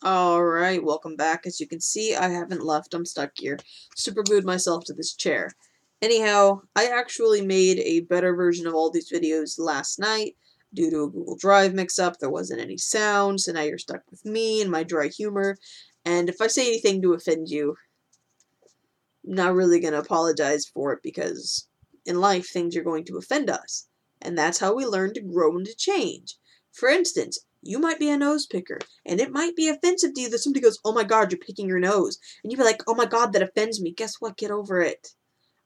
Alright, welcome back. As you can see, I haven't left. I'm stuck here. Super glued myself to this chair. Anyhow, I actually made a better version of all these videos last night. Due to a Google Drive mix-up, there wasn't any sound, so now you're stuck with me and my dry humor. And if I say anything to offend you, I'm not really going to apologize for it, because in life, things are going to offend us. And that's how we learn to grow and to change. For instance, you might be a nose picker, and it might be offensive to you that somebody goes, "Oh my god, you're picking your nose." And you'd be like, "Oh my god, that offends me." Guess what? Get over it.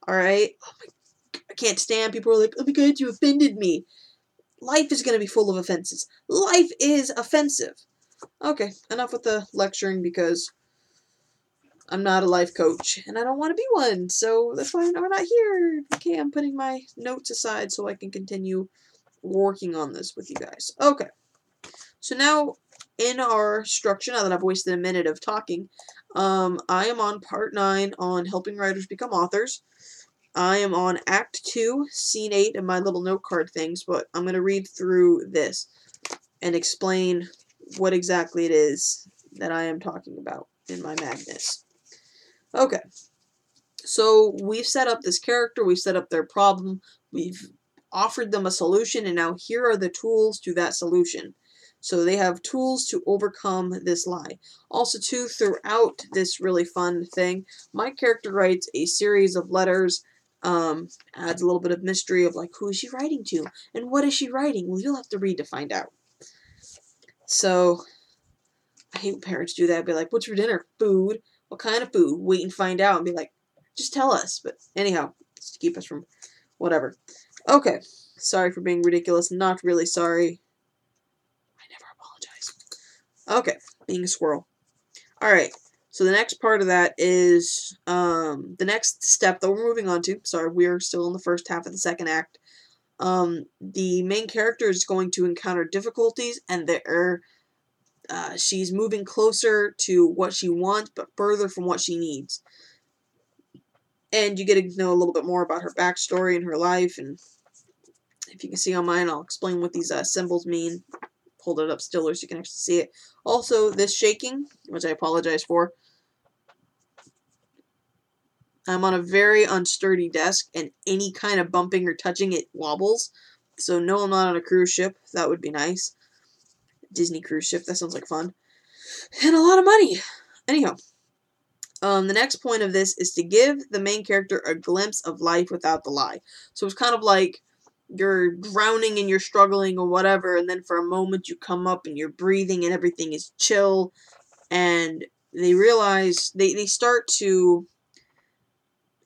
Alright? Oh my, I can't stand people who are like, "Oh my god, you offended me." Life is going to be full of offenses. Life is offensive. Okay, enough with the lecturing, because I'm not a life coach, and I don't want to be one, so that's why we're not here. Okay, I'm putting my notes aside so I can continue working on this with you guys. Okay, so now in our structure, now that I've wasted a minute of talking, I am on part 9 on helping writers become authors. I am on Act 2, Scene 8 in my little note card things, but I'm going to read through this and explain what exactly it is that I am talking about in my madness. Okay, so we've set up this character, we've set up their problem, we've offered them a solution, and now here are the tools to that solution. So they have tools to overcome this lie. Also, too, throughout this really fun thing, my character writes a series of letters, adds a little bit of mystery of, like, who is she writing to, and what is she writing? Well, you'll have to read to find out. So, I hate when parents do that. Be like, "What's for dinner?" "Food." "What kind of food?" "Wait and find out." And be like, "Just tell us." But anyhow, just to keep us from whatever. Okay, sorry for being ridiculous. Not really sorry. I never apologize. Okay, being a squirrel. Alright, so the next part of that is the next step that we're moving on to. Sorry, we're still in the first half of the second act. The main character is going to encounter difficulties, and she's moving closer to what she wants, but further from what she needs. And you get to know a little bit more about her backstory and her life, and if you can see on mine, I'll explain what these symbols mean. Hold it up stiller so you can actually see it. Also, this shaking, which I apologize for. I'm on a very unsturdy desk, and any kind of bumping or touching it wobbles. So no, I'm not on a cruise ship. That would be nice. Disney cruise ship, that sounds like fun. And a lot of money. Anyhow, the next point of this is to give the main character a glimpse of life without the lie. So it's kind of like you're drowning and you're struggling or whatever, and then for a moment you come up and you're breathing and everything is chill, and they realize, they start to,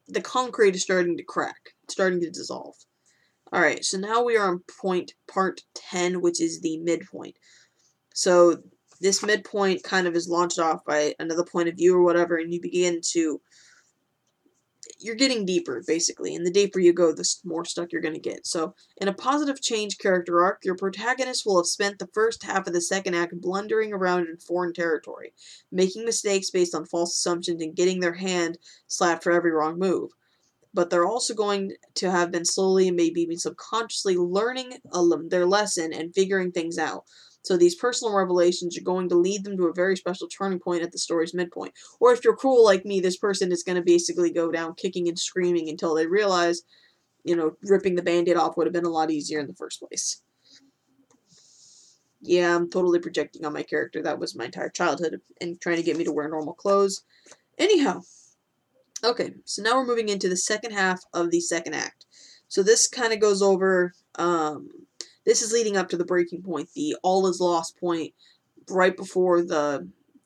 the concrete is starting to crack, it's starting to dissolve. Alright, so now we are on part 10, which is the midpoint. So this midpoint kind of is launched off by another point of view or whatever, and you begin to, you're getting deeper, basically, and the deeper you go, the more stuck you're going to get. So, in a positive change character arc, your protagonist will have spent the first half of the second act blundering around in foreign territory, making mistakes based on false assumptions and getting their hand slapped for every wrong move. But they're also going to have been slowly and maybe even subconsciously learning their lesson and figuring things out. So these personal revelations are going to lead them to a very special turning point at the story's midpoint. Or if you're cool like me, this person is going to basically go down kicking and screaming until they realize, ripping the band-aid off would have been a lot easier in the first place. Yeah, I'm totally projecting on my character. That was my entire childhood and trying to get me to wear normal clothes. Anyhow. Okay, so now we're moving into the second half of the second act. So this kind of goes over, this is leading up to the breaking point, the all is lost point, right before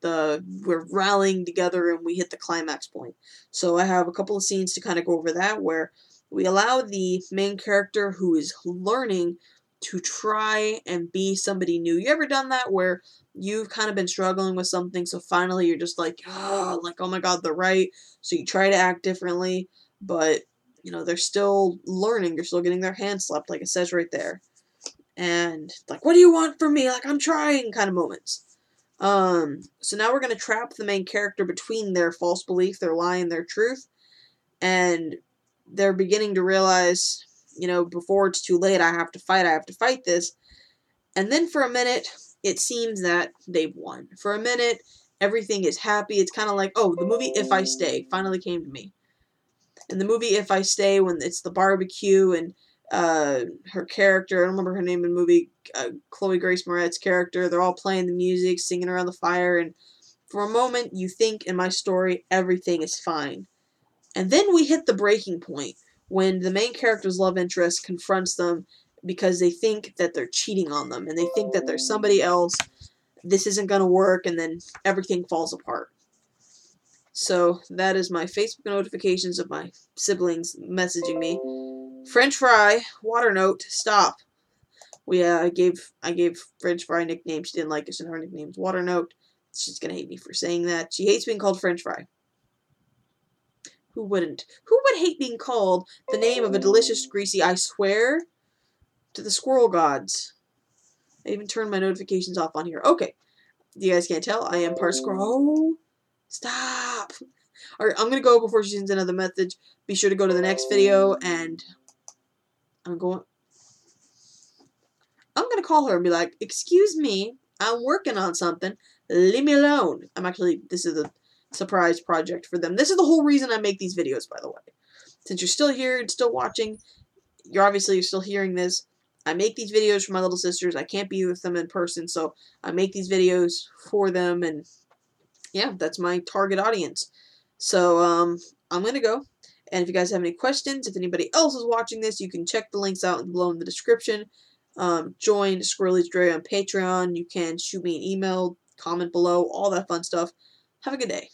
we're rallying together and we hit the climax point. So I have a couple of scenes to kind of go over that, where we allow the main character who is learning to try and be somebody new. You ever done that where you've kind of been struggling with something, so finally you're just like, oh my god, they're right. So you try to act differently, but they're still learning, they're still getting their hand slapped, like it says right there. And like, what do you want from me? Like, I'm trying kind of moments. So now we're going to trap the main character between their false belief, their lie, and their truth. And they're beginning to realize, before it's too late, I have to fight this. And then for a minute, it seems that they've won. For a minute, everything is happy. It's kind of like, oh, the movie If I Stay finally came to me. In the movie If I Stay, when it's the barbecue and her character, I don't remember her name in the movie, Chloe Grace Moretz's character, they're all playing the music, singing around the fire, and for a moment you think in my story everything is fine. And then we hit the breaking point when the main character's love interest confronts them because they think that they're cheating on them and they think that there's somebody else, this isn't going to work, and then everything falls apart. So that is my Facebook notifications of my siblings messaging me. French fry, water note, stop. I gave French fry a nickname. She didn't like it, so her nickname's water note. She's gonna hate me for saying that. She hates being called French fry. Who wouldn't? Who would hate being called the name of a delicious, greasy, I swear to the squirrel gods. I even turned my notifications off on here. Okay. You guys can't tell. I am part squirrel. Oh, stop. Alright, I'm going to go before she sends another message. Be sure to go to the next video, and I'm going to call her and be like, excuse me, I'm working on something. Leave me alone. This is a surprise project for them. This is the whole reason I make these videos, by the way. Since you're still here and still watching, you're still hearing this. I make these videos for my little sisters. I can't be with them in person, so I make these videos for them, and yeah, that's my target audience. So, I'm going to go. And if you guys have any questions, if anybody else is watching this, you can check the links out below in the description. Join Squirrely's Dre on Patreon. You can shoot me an email, comment below, all that fun stuff. Have a good day.